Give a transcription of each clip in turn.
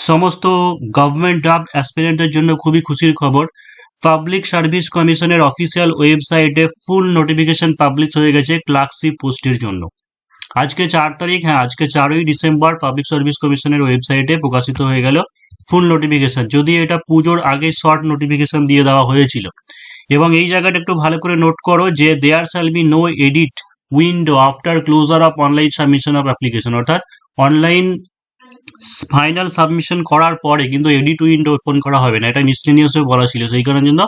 সমস্ত government job অ্যাসপিরেন্টের জন্য খুবই খুশির খবর। পাবলিক সার্ভিস কমিশনের অফিসিয়াল ওয়েবসাইটে ফুল নোটিফিকেশন পাবলিশ হয়ে গেছে ক্লার্কশিপ পোস্টের জন্য। আজকে 4 তারিখ, হ্যাঁ আজকে 4ই ডিসেম্বর পাবলিক সার্ভিস কমিশনের ওয়েবসাইটে প্রকাশিত হয়ে গেল ফুল নোটিফিকেশন। যদি এটা পুজোর আগে শর্ট নোটিফিকেশন দিয়ে দেওয়া হয়েছিল। এবং এই জায়গাটা একটু ভালো করে নোট করো যে there shall be no edit window after closure of online submission of application, অর্থাৎ অনলাইন ফাইনাল সাবমিশন করার পরে কিন্তু এডিট উইন্ডো ওপেন করা হবে না, এটা মিসলেনিয়াসে বলা ছিল, সেই কারণের জন্য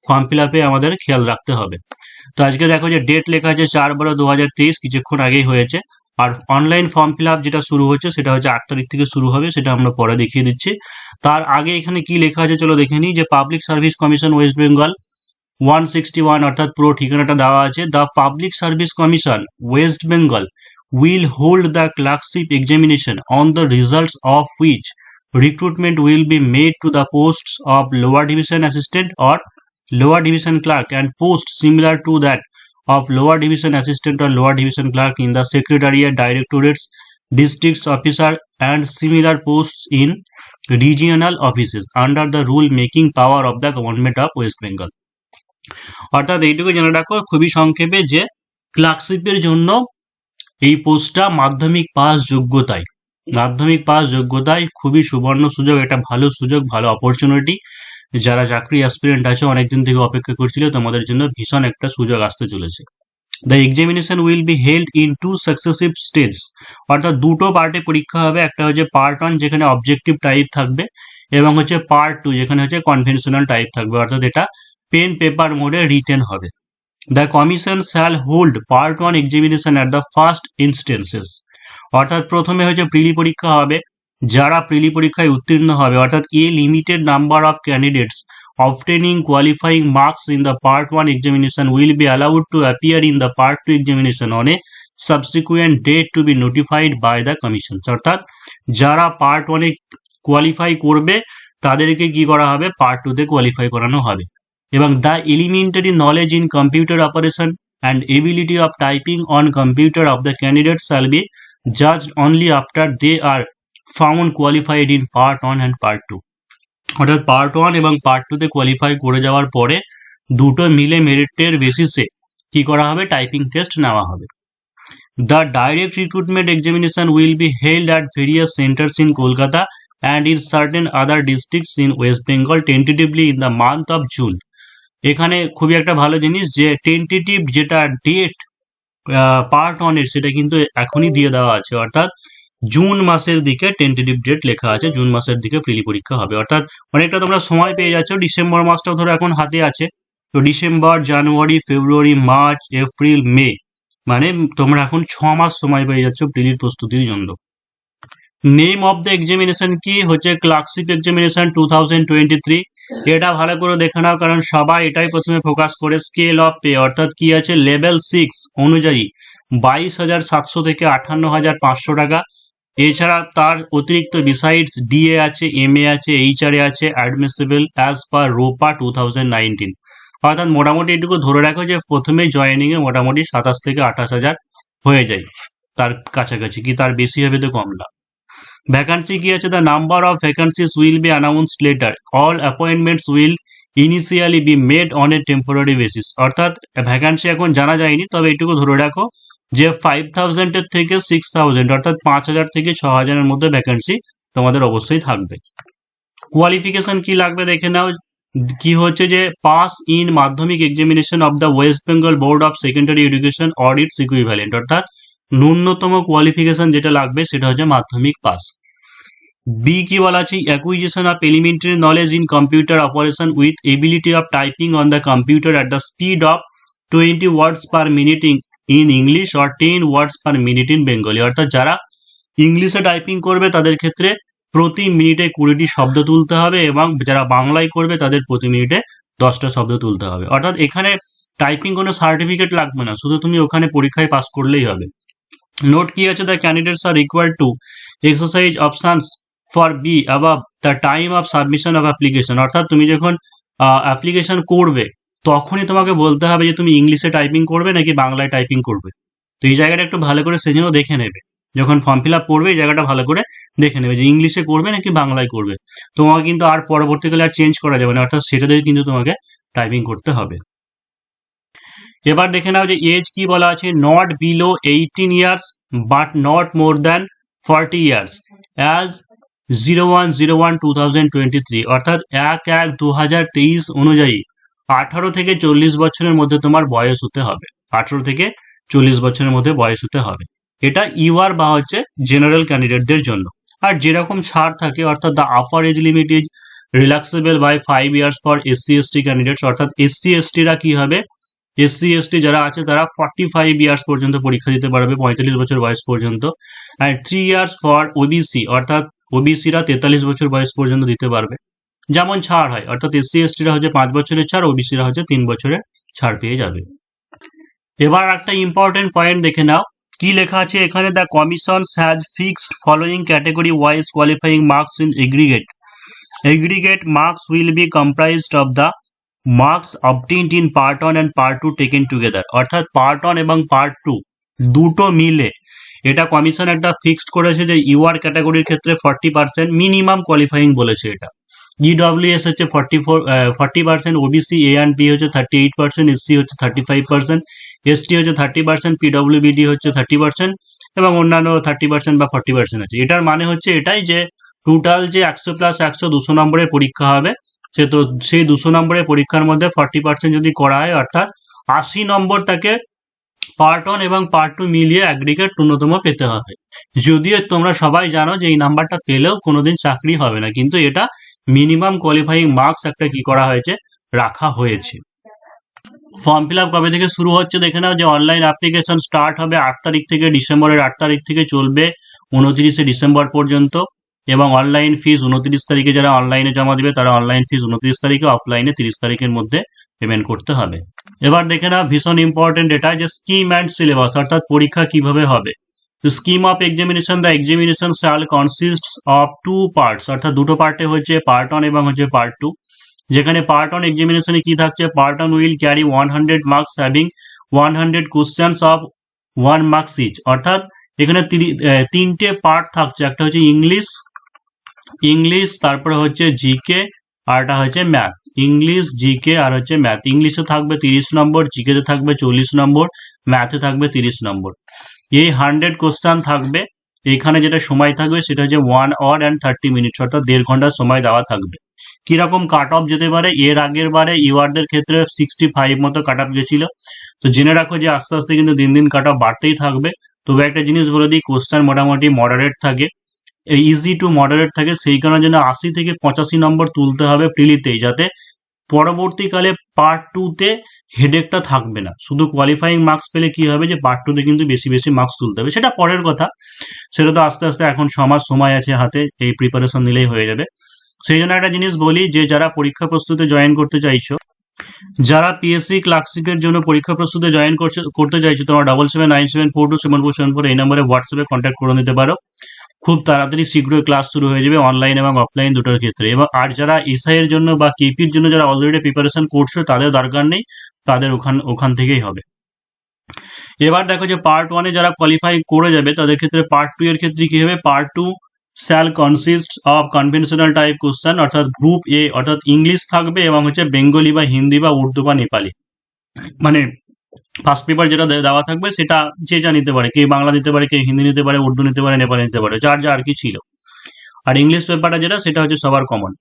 ফর্ম ফিল আপে আমাদের খেয়াল রাখতে হবে। তো আজকে দেখো যে ডেট লেখা আছে 4/12/2023, কিছুক্ষণ আগেই হয়েছে। আর অনলাইন ফর্ম ফিল আপ যেটা শুরু হচ্ছে সেটা হচ্ছে 8 তারিখ থেকে শুরু হবে, সেটা আমরা পরে দেখিয়ে দিচ্ছি। তার আগে এখানে কি লেখা আছে চলো দেখে নিই। যে public service commission West Bengal 161, অর্থাৎ পুরো ঠিকানাটা দেওয়া আছে। The public service commission West Bengal will hold the clerkship examination on the results of which recruitment will be made to the posts of lower division assistant or lower division clerk and posts similar to that of lower division assistant or lower division clerk in the secretariat, directorates, districts officer and similar posts in regional offices under the rule making power of the government of West Bengal। অর্থাৎ এইটুকু জেনে রাখো খুবই সংক্ষেপে যে ক্লার্কশিপের জন্য এই পোস্টটা মাধ্যমিক পাস যোগ্যতায় খুবই সুবর্ণ সুযোগ, এটা ভালো সুযোগ, ভালো অপরচুনিটি। যারা চাকরি অ্যাসপিরেন্ট আছে অনেকদিন থেকে অপেক্ষা করছিল, তোমাদের জন্য ভীষণ একটা সুযোগ আসতে চলেছে। The examination will be held in 2 successive stage, অর্থাৎ দুটো পার্টে পরীক্ষা হবে। একটা হচ্ছে পার্ট 1 যেখানে অবজেক্টিভ টাইপ থাকবে, এবং হচ্ছে পার্ট 2 যেখানে হচ্ছে কনভেনশনাল টাইপ থাকবে, অর্থাৎ এটা পেন পেপার মোডে রিটেন হবে। The commission shall hold part 1 examination at the first instances, অর্থাৎ প্রথমে হচ্ছে প্রিলি পরীক্ষা হবে। যারা প্রিলি পরীক্ষায় উত্তীর্ণ হবে, অর্থাৎ a limited number of candidates obtaining qualifying marks in the part 1 examination will be allowed to appear in the part 2 examination on a subsequent date to be notified by the commission, অর্থাৎ যারা part 1 এ qualify করবে তাদেরকে কি করা হবে, part 2 তে qualify করানো হবে। এবং the elementary knowledge in computer operation and ability of typing on computer of the candidate shall be judged only after they are found qualified in part 1 and part 2, অর্থাৎ পার্ট 1 এবং part 2 তে qualify করে যাওয়ার পরে দুটো মিলে মেরিটের বেসিসে কি করা হবে, টাইপিং টেস্ট নেওয়া হবে। The direct recruitment examination will be held at various saunters in Kolkata and in certain other districts in West Bengal tentatively in the month of June. এখানে খুবই একটা ভালো জিনিস যে টেন্টেটিভ যেটা ডেট পার্ট 1 এর সেটা কিন্তু এখনই দিয়ে দেওয়া আছে, অর্থাৎ জুন মাসের দিকে টেন্টেটিভ ডেট লেখা আছে, জুন মাসের দিকে প্রিলি পরীক্ষা হবে। অর্থাৎ অনেকটা তোমরা সময় পেয়ে যাচ্ছ, ডিসেম্বর মাসটাও ধরো এখন হাতে আছে, তো ডিসেম্বর, জানুয়ারি, ফেব্রুয়ারি, মার্চ, এপ্রিল, মে, মানে তোমরা এখন 6 মাস সময় পেয়ে যাচ্ছ প্রিলির প্রস্তুতির জন্য। নেম অফ দ্য এক্সামিনেশন কি হচ্ছে, ক্লার্কশিপ এক্সামিনেশন 2023। এটা ভালো করে দেখে নাও, কারণ সবাই এটাই প্রথমে ফোকাস করে। স্কেল অফ পে, অর্থাৎ কি আছে, লেভেল 6 অনুযায়ী 22,700 থেকে 58,500 টাকা। এছাড়া তার অতিরিক্ত বিসাইডস ডিএ আছে, এমএ আছে, এইচআরএ আছে, অ্যাডমিসিবল অ্যাজ পার রোপা 2019। অর্থাৎ মোটামুটি এটুকু ধরে রাখো যে প্রথমে জয়েনিং এ মোটামুটি 27 থেকে 28,000 হয়ে যায়, তার কাছাকাছি, কি তার বেশি হবে তো কম না। ভ্যাকান্সি কি আছে, the number of vacancies will be announced letter, all appointments will initially be made on a temporary basis. অর্থাৎ ভ্যাকান্সি এখন জানা যায়নি, তবে এটুকু ধরে রাখো যে 5,000 এর থেকে 6,000, অর্থাৎ 5,000 থেকে 6,000 এর মধ্যে ভ্যাকান্সি তোমাদের অবশ্যই থাকবে। কোয়ালিফিকেশন কি লাগবে দেখে নাও, কি হচ্ছে যে পাস ইন মাধ্যমিক examination of the West Bengal board of secondary education or its equivalent, অর্থাৎ ন্যূনতম কোয়ালিফিকেশন যেটা লাগবে সেটা হচ্ছে মাধ্যমিক পাস। বি কি বলা আছে, acquisition of elementary knowledge in computer operation with ability of typing on the computer at the speed of 20 words per minute in English or 10 words per minute in Bengali, অর্থাৎ যারা ইংলিশে typing করবে তাদের ক্ষেত্রে প্রতি মিনিটে 20টি শব্দ তুলতে হবে, এবং যারা বাংলায় করবে তাদের প্রতি মিনিটে 10টা শব্দ তুলতে হবে। অর্থাৎ এখানে টাইপিং কোনো সার্টিফিকেট লাগবে না, শুধু তুমি ওখানে পরীক্ষায় পাস করলেই হবে। নোট কি আছে, the candidates are required to exercise options for B above the time of submission of application, অর্থাৎ তুমি যখন অ্যাপ্লিকেশন করবে তখনই তোমাকে বলতে হবে যে তুমি ইংলিশে টাইপিং করবে নাকি বাংলায় টাইপিং করবে। তো এই জায়গাটা একটু ভালো করে সেজন্য দেখে নেবে। যখন ফর্ম ফিল আপ করবে এই জায়গাটা ভালো করে দেখে নেবে যে ইংলিশে করবে নাকি বাংলায় করবে। তোমাকে কিন্তু আর পরবর্তীকালে আর চেঞ্জ করা যাবে না, অর্থাৎ সেটা দিয়ে কিন্তু তোমাকে টাইপিং করতে হবে। এবার দেখে নাও যে এজ কি বলা আছে, not below 18 years but not more than 40 years as 01/01/2023, অর্থাৎ 1/1/2023 অনুযায়ী 18 থেকে 40 বছরের মধ্যে তোমার বয়স হতে হবে। 18 থেকে 40 বছরের মধ্যে বয়স হতে হবে। এটা ইউআর বা হচ্ছে জেনারেল ক্যান্ডিডেটদের জন্য। আর যেরকম ছাড় থাকে, অর্থাৎ the upper age limit is relaxable by 5 years for SC/ST candidates, অর্থাৎ SC/ST রা কি হবে, SC/ST যারা আছে তারা 45 ইয়ার্স পর্যন্ত পরীক্ষা দিতে পারবে, 45 বছর বয়স পর্যন্ত। অ্যান্ড 3 ইয়ার্স ফর ওবিসি, অর্থাৎ ওবিসিরা 43 বছর বয়স পর্যন্ত দিতে পারবে। যেমন ছাড় হয়, অর্থাৎ SC/ST রা হচ্ছে 5 বছরের ছাড়, ওবিসিরা হচ্ছে 3 বছরের ছাড় পেয়ে যাবে। এবার একটা ইম্পর্টেন্ট পয়েন্ট দেখে নাও, কি লেখা আছে এখানে, the commission has fixed following category wise qualifying marks in aggregate. Aggregate marks will be comprised of the marks obtained in part 1 and part 2 taken together, অর্থাৎ পার্ট 1 এবং পার্ট 2 দুটো মিলে এটা কমিশন একটা ফিক্সড করেছে যে ইউআর ক্যাটাগরির ক্ষেত্রে 40% মিনিমাম কোয়ালিফাইং বলেছে এটা। ইডব্লিউএস হচ্ছে 40%, ওবিসি এ অ্যান্ড বি হচ্ছে 38%, এসসি হচ্ছে 35%, এসটি হচ্ছে 30%, পিডব্লিউবিডি হচ্ছে 30% এবং অন্যান্য 30% বা 40% আছে। এটার মানে হচ্ছে এটাই যে টোটাল যে 100+100 200 নম্বরের পরীক্ষা হবে, সে তো সেই 200 নম্বরের পরীক্ষার মধ্যে 40% যদি করা হয়, অর্থাৎ 80 নম্বর তাকে পার্ট 1 এবং পার্ট 2 মিলিয়ে অ্যাগ্রিগেট ন্যূনতম পেতে হবে। যদিও তোমরা সবাই জানো যে এই নাম্বারটা পেলেও কোনোদিন চাকরি হবে না, কিন্তু এটা মিনিমাম কোয়ালিফাইং মার্কস একটা কি করা হয়েছে, রাখা হয়েছে। ফর্ম ফিল আপ কবে থেকে শুরু হচ্ছে দেখে নাও, যে অনলাইন অ্যাপ্লিকেশন স্টার্ট হবে 8 তারিখ থেকে, ডিসেম্বরের 8 তারিখ থেকে চলবে 29শে ডিসেম্বর পর্যন্ত। এবং অনলাইন ফিস 29 তারিখে, যারা অনলাইনে জমা দিবে তারা অনলাইন ফিস 29 তারিখে, অফলাইনে 30 তারিখের মধ্যে পেমেন্ট করতে হবে। এবার দেখে নাও ভীষণ ইম্পর্টেন্ট এটা, যে স্কিম অ্যান্ড সিলেবাস, অর্থাৎ পরীক্ষা কিভাবে হবে। তো scheme of examination, the examination shall consist of 2 parts, অর্থাৎ দুটো পার্টে হচ্ছে পার্ট 1 এবং হচ্ছে পার্ট 2। যেখানে পার্ট 1 এক্সামিনেশনে কি থাকছে, part 1 will carry 100 marks having 100 questions of 1 marks each, অর্থাৎ এখানে তিনটে পার্ট থাকছে, একটা হচ্ছে ইংলিশ, তারপরে হচ্ছে জিকে, আর এটা হচ্ছে ম্যাথ। ইংলিশ, জিকে আর হচ্ছে ম্যাথ। ইংলিশে থাকবে 30 নম্বর, জিকেতে থাকবে 40 নম্বর, ম্যাথে থাকবে 30 নম্বর। এই 100 কোশ্চেন থাকবে। এখানে যেটা সময় থাকবে সেটা হচ্ছে 1 hour and 30 minutes, অর্থাৎ 1.5 ঘন্টার সময় দেওয়া থাকবে। কিরকম কাট অফ যেতে পারে, এর আগের বারে ইউআরদের ক্ষেত্রে 65 মতো কাট অফ গেছিল। তো জেনে রাখো যে আস্তে আস্তে কিন্তু দিন দিন কাট অফ বাড়তেই থাকবে। তবে একটা জিনিস বলে দিই, কোশ্চেন মোটামুটি মডারেট থাকে, ইজি টু মডারেট থাকে, সেই কারণে জন্য 80 থেকে 85 নম্বর তুলতে হবে প্রিলিতেই, যাতে পরবর্তীকালে পার্ট 2-তে হেডেকটা থাকবে না। শুধু কোয়ালিফাইং মার্কস পেলে কি হবে, যে পার্ট 2-তে কিন্তু বেশি বেশি মার্কস তুলতে হবে, সেটা পরের কথা। সেটা তো আস্তে আস্তে, এখন 6 মাস সময় আছে হাতে, এই প্রিপারেশন নিলেই হয়ে যাবে। সেই জন্য একটা জিনিস বলি, যে যারা পরীক্ষা প্রস্তুতি জয়েন করতে চাইছো, যারা পিএসসি ক্লার্কশিপের জন্য পরীক্ষা প্রস্তুতি জয়েন করতে চাইছো, তোমরা 7797427474 এই নম্বরে হোয়াটসঅ্যাপে কন্ট্যাক্ট করে নিতে পারো। খুব তাড়াতাড়ি শীঘ্রই ক্লাস শুরু হয়ে যাবে, অনলাইন এবং অফলাইন দুটোর ক্ষেত্রে। এবং আর যারা এসআই এর জন্য বা কেপির জন্য যারা অলরেডি প্রিপারেশন করছো, তাদের দরকার নেই, তাদের ওখান থেকেই হবে। এবার দেখো যে পার্ট 1-এ যারা কোয়ালিফাই করে যাবে, তাদের ক্ষেত্রে পার্ট 2 এর ক্ষেত্রে কি হবে, part 2 shall consist of conventional type question, অর্থাৎ গ্রুপ এ, অর্থাৎ ইংলিশ থাকবে এবং হচ্ছে বেঙ্গলি বা হিন্দি বা উর্দু বা নেপালি। মানে ফার্স্ট পেপার যেটা দেওয়া থাকবে সেটা যে যা নিতে পারে, কে বাংলা নিতে পারে, কে হিন্দি নিতে পারে, উর্দু নিতে পারে, নেপালি নিতে পারে, যার যা আর কি ছিল। আর ইংলিশ পেপারটা যেটা, সেটা হচ্ছে সবার কমন।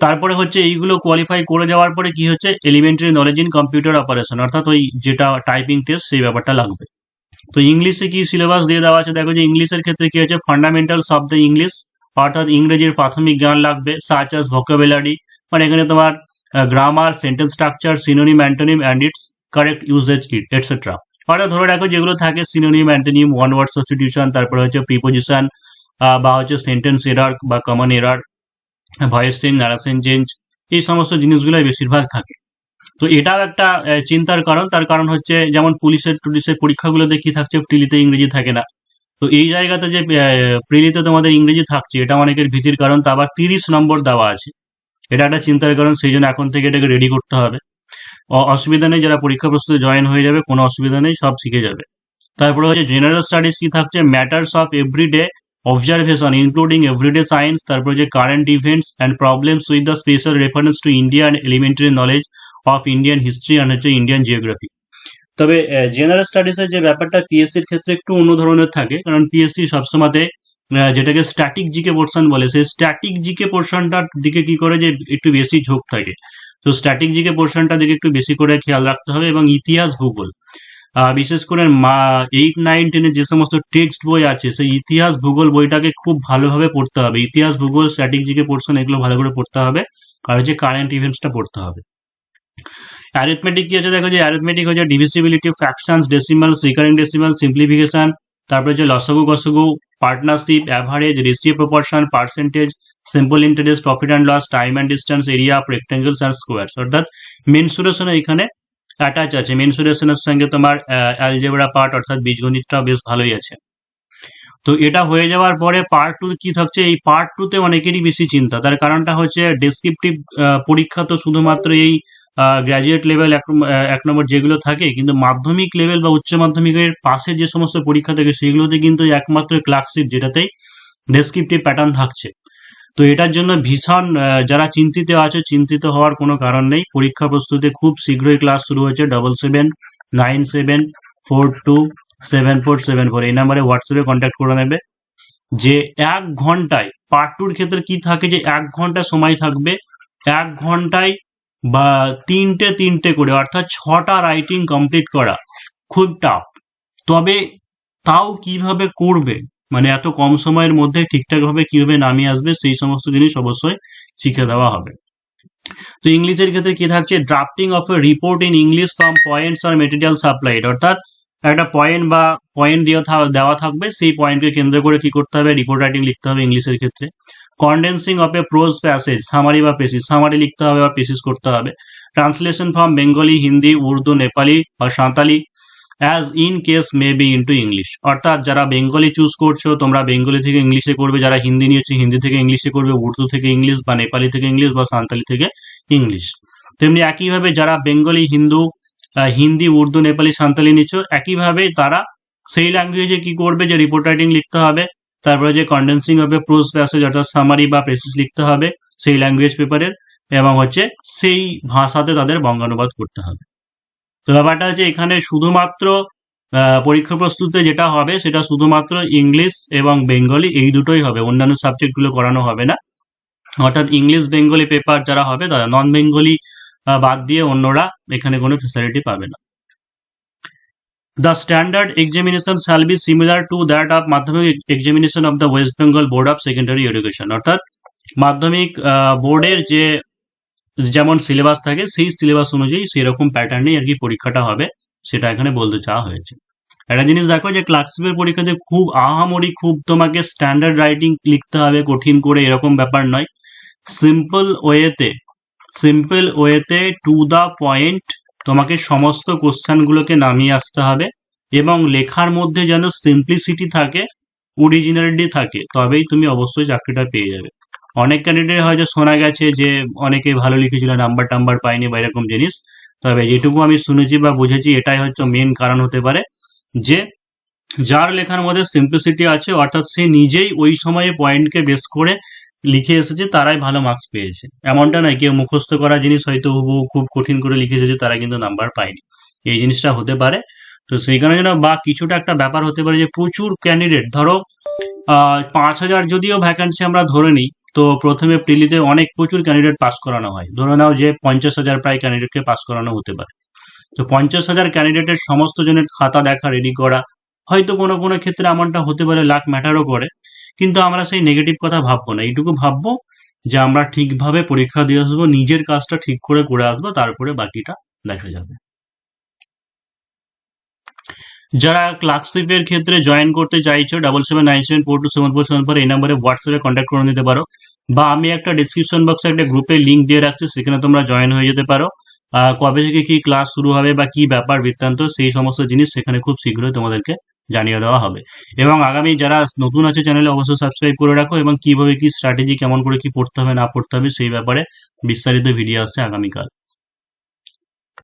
তারপরে হচ্ছে এইগুলো কোয়ালিফাই করে যাওয়ার পরে কি হচ্ছে, elementary knowledge in computer operation, অর্থাৎ ওই যেটা টাইপিং টেস্ট, সেই ব্যাপারটা লাগবে। তো ইংলিশে কি সিলেবাস দিয়ে দেওয়া আছে দেখো, যে ইংলিশের ক্ষেত্রে কি আছে, ফান্ডামেন্টালস অফ দ্য ইংলিশ, অর্থাৎ ইংরেজির প্রাথমিক জ্ঞান লাগবে, সাচ অ্যাজ ভোকাবুলারি, মানে এখানে তোমার grammar, sentence structure, synonym, antonym and its correct usage etcetera. অর্থাৎ ধরে রাখো যেগুলো থাকে synonym, antonym, one word substitution, তারপরে হচ্ছে প্রিপোজিশন বা হচ্ছে সেন্টেন্স এরর বা common error, voice change, narration change, এই সমস্ত জিনিসগুলোই বেশিরভাগ থাকে। তো এটাও একটা চিন্তার কারণ। তার কারণ হচ্ছে, যেমন পুলিশের পরীক্ষাগুলোতে কি থাকছে, প্রিলিতে ইংরেজি থাকে না। তো এই জায়গাতে যে প্রিলিতে তোমাদের ইংরেজি থাকছে, এটা অনেকের ভীতির কারণ। তা আবার 30 নম্বর দেওয়া আছে, এটা একটা চিন্তার কারণ। সেই জন্য এখন থেকে এটাকে রেডি করতে হবে। অসুবিধা নেই, যারা পরীক্ষা প্রস্তুতি জয়েন হয়ে যাবে, কোনো অসুবিধা নেই, সব শিখে যাবে। তারপরে হচ্ছে জেনারেল স্টাডিজ কি থাকছে, matters of everyday observation including everyday science, তারপরে যে current events and problems with the special reference to India and elementary knowledge of Indian history and হচ্ছে ইন্ডিয়ান জিওগ্রাফি। তবে জেনারেল স্টাডিজের যে ব্যাপারটা পিএসসির ক্ষেত্রে একটু অন্য ধরনের থাকে, কারণ পিএসসি সবসময় যেটাকে স্ট্যাটিক জিকে পোর্শন বলে, সেই স্ট্যাটিক জিকে পোর্শনটার দিকে কি করে যে একটু বেশি ঝোঁক থাকে। তো স্ট্যাটিক জিকে পোর্শনটা দিকে একটু বেশি করে খেয়াল রাখতে হবে, এবং ইতিহাস ভূগোল বিশেষ করে 8, 9, 10 যে সমস্ত টেক্সট বই আছে সেই ইতিহাস ভূগোল বইটাকে খুব ভালোভাবে পড়তে হবে। ইতিহাস ভূগোল স্ট্যাটিক জিকে পোর্শন এগুলো ভালো করে পড়তে হবে, আর হচ্ছে কারেন্ট ইভেন্টসটা পড়তে হবে। অ্যারিথমেটিক কি আছে দেখো, যে অ্যারিথমেটিক হচ্ছে divisibility, fractions, decimals, recurring decimal, simplification, তারপরে হচ্ছে লসাগু গসাগু, partnership, average, ratio proportion, percentage, simple interest, profit and loss, time and distance, area of rectangles and squares. অর্থাৎ মেনসুরেশন এখানে অ্যাটাচ আছে। মেনসুরেশনের সঙ্গে তোমার অ্যালজেব্রা পার্ট অর্থাৎ বীজগণিতটাও বেশ ভালোই আছে। তো এটা হয়ে যাওয়ার পরে পার্ট টু কি থাকছে, এই পার্ট টুতে অনেকেরই বেশি চিন্তা। তার কারণটা হচ্ছে ডেসক্রিপটিভ পরীক্ষা তো শুধুমাত্র এই গ্র্যাজুয়েট লেভেল 1 নম্বর যেগুলো থাকে, কিন্তু মাধ্যমিক লেভেল বা উচ্চ মাধ্যমিকের পাশে যে সমস্ত পরীক্ষা থাকে সেগুলোতে কিন্তু একমাত্র ক্লার্কশিপ যেটাতেই ডেসক্রিপটিভ প্যাটার্ন থাকছে। তো এটার জন্য ভীষণ যারা চিন্তিত আছে, চিন্তিত হওয়ার কোনো কারণ নেই। পরীক্ষা প্রস্তুতি খুব শীঘ্রই ক্লাস শুরু হয়েছে। 7797427474 এই নাম্বারে হোয়াটসঅ্যাপে কন্ট্যাক্ট করে নেবে। যে 1 ঘন্টায় পার্ট টুর ক্ষেত্রে কি থাকে, যে 1 ঘন্টা সময় থাকবে, 1 ঘন্টায় বা তিনটে করে অর্থাৎ 6টা রাইটিং কমপ্লিট করা খুব টাফ। তবে তাও কিভাবে করবে, মানে এত কম সময়ের মধ্যে ঠিকঠাক ভাবে কিভাবে নামিয়ে আসবে, সেই সমস্ত জিনিস অবশ্যই শিখে দেওয়া হবে। তো ইংলিশের ক্ষেত্রে কি থাকছে, drafting of a report in English from points আর মেটেরিয়াল সাপ্লাইড, অর্থাৎ একটা পয়েন্ট দেওয়া থাকবে, সেই পয়েন্টকে কেন্দ্র করে কি করতে হবে, রিপোর্ট রাইটিং লিখতে হবে ইংলিশের ক্ষেত্রে। Condensing of a prose passage, summary বা পেসিস, সামারি লিখতে হবে বা পেসিস করতে হবে। ট্রান্সলেশন ফ্রম বেঙ্গলি, হিন্দি, উর্দু, নেপালি বা Santali as in case may be into English, অর্থাৎ যারা বেঙ্গলি চুজ করছো তোমরা বেঙ্গলি থেকে ইংলিশে করবে, যারা হিন্দি নিয়েছো হিন্দি থেকে ইংলিশে করবে, উর্দু থেকে ইংলিশ বা নেপালি থেকে ইংলিশ বা সাঁওতালি থেকে ইংলিশ। তেমনি একইভাবে যারা বেঙ্গলি, হিন্দি, উর্দু, নেপালি, সাঁওতালি নিচ্ছ, একইভাবে তারা সেই ল্যাঙ্গুয়েজে কি করবে, যে রিপোর্ট রাইটিং লিখতে হবে, তারপরে যে কন্ডেন্সিং হবে প্রোজ প্যাসেজ অর্থাৎ সামারি বা প্রেসিস লিখতে হবে সেই ল্যাঙ্গুয়েজ পেপারের, এবং হচ্ছে সেই ভাষাতে তাদের বঙ্গানুবাদ করতে হবে। তো ব্যাপারটা হচ্ছে এখানে শুধুমাত্র পরীক্ষা প্রস্তুতিতে যেটা হবে সেটা শুধুমাত্র ইংলিশ এবং বেঙ্গলি এই দুটোই হবে, অন্যান্য সাবজেক্টগুলো করানো হবে না। অর্থাৎ ইংলিশ বেঙ্গলি পেপার যারা হবে তারা, নন বেঙ্গলি বাদ দিয়ে অন্যরা এখানে কোনো ফেসিলিটি পাবে না। The standard examination shall be similar to that of মাধ্যমিক examination of the West Bengal Board of Secondary Education, অর্থাৎ মাধ্যমিক বোর্ডের যে যেমন সিলেবাস থাকে সেই সিলেবাস অনুযায়ী সেরকম প্যাটার্নেই আর কি পরীক্ষাটা হবে, সেটা এখানে বলতে চাওয়া হয়েছে। একটা জিনিস দেখো, যে ক্লার্কশিপের পরীক্ষাতে খুব আহামরি খুব তোমাকে স্ট্যান্ডার্ড রাইটিং লিখতে হবে কঠিন করে এরকম ব্যাপার নয়। সিম্পল ওয়েতে টু দা পয়েন্ট তোমাকে সমস্ত কোশ্চেনগুলোকে নামিয়ে আসতে হবে, এবং লেখার মধ্যে যেন সিম্পলিসিটি থাকে, অরিজিনালিটি থাকে, তবেই তুমি অবশ্যই চাকরিটা পেয়ে যাবে। অনেক ক্যান্ডিডেট হয়তো শোনা গেছে যে অনেকে ভালো লিখেছিল নাম্বার টাম্বার পায়নি বা এরকম জিনিস, তবে যেটুকু আমি শুনেছি বা বুঝেছি এটাই হচ্ছে মেন কারণ হতে পারে, যে যার লেখার মধ্যে সিম্পলিসিটি আছে, অর্থাৎ সে নিজেই ওই সময়ে পয়েন্টকে বেস করে লিখে এসেছে, তারাই ভালো মার্কস পেয়েছে। এমনটা নয় কেউ মুখস্থ করা জিনিস হয়তো খুব কঠিন করে লিখে এসেছে তারা কিন্তু নাম্বার পায়নি, এই জিনিসটা হতে পারে। তো সেই কারণে বা কিছুটা একটা ব্যাপার হতে পারে যে প্রচুর ক্যান্ডিডেট, ধরো 5,000 যদিও ভ্যাকান্সি আমরা ধরে নিই, তো প্রথমে প্রিলিতে প্রচুর ক্যান্ডিডেট পাস করানো হয়, ধরে নাও যে 50,000 প্রায় ক্যান্ডিডেটকে পাস করানো হতে পারে। তো 50,000 ক্যান্ডিডেটের সমস্ত জনের খাতা দেখা, রেডি করা, হয়তো কোনো কোনো ক্ষেত্রে এমনটা হতে পারে লাক ম্যাটারও করে, কিন্তু আমরা সেই নেগেটিভ কথা ভাববো না, এইটুকু ভাববো যে আমরা ঠিকভাবে পরীক্ষা দিয়ে আসবো, নিজের কাজটা ঠিক করে আসবো, তারপরে বাকিটা দেখা যাবে। যারা ক্লার্কশিপের ক্ষেত্রে জয়েন করতে চাইছো 7797427474 এই নাম্বারে হোয়াটসঅ্যাপে কন্ট্যাক্ট করে নিতে পারো, বা আমি একটা ডিসক্রিপশন বক্সে একটা গ্রুপে লিঙ্ক দিয়ে রাখছি, সেখানে তোমরা জয়েন হয়ে যেতে পারো। কবে থেকে কি ক্লাস শুরু হবে বা কি ব্যাপার বৃত্তান্ত সেই সমস্ত জিনিস সেখানে খুব শীঘ্রই তোমাদেরকে জানিয়ে দেওয়া হবে। এবং আগামী যারা নতুন আছে চ্যানেলে অবশ্যই সাবস্ক্রাইব করে রাখো, এবং কিভাবে কি স্ট্র্যাটেজি কেমন করে কি পড়তে হবে না পড়তে হবে সেই ব্যাপারে বিস্তারিত ভিডিও আসছে আগামীকাল।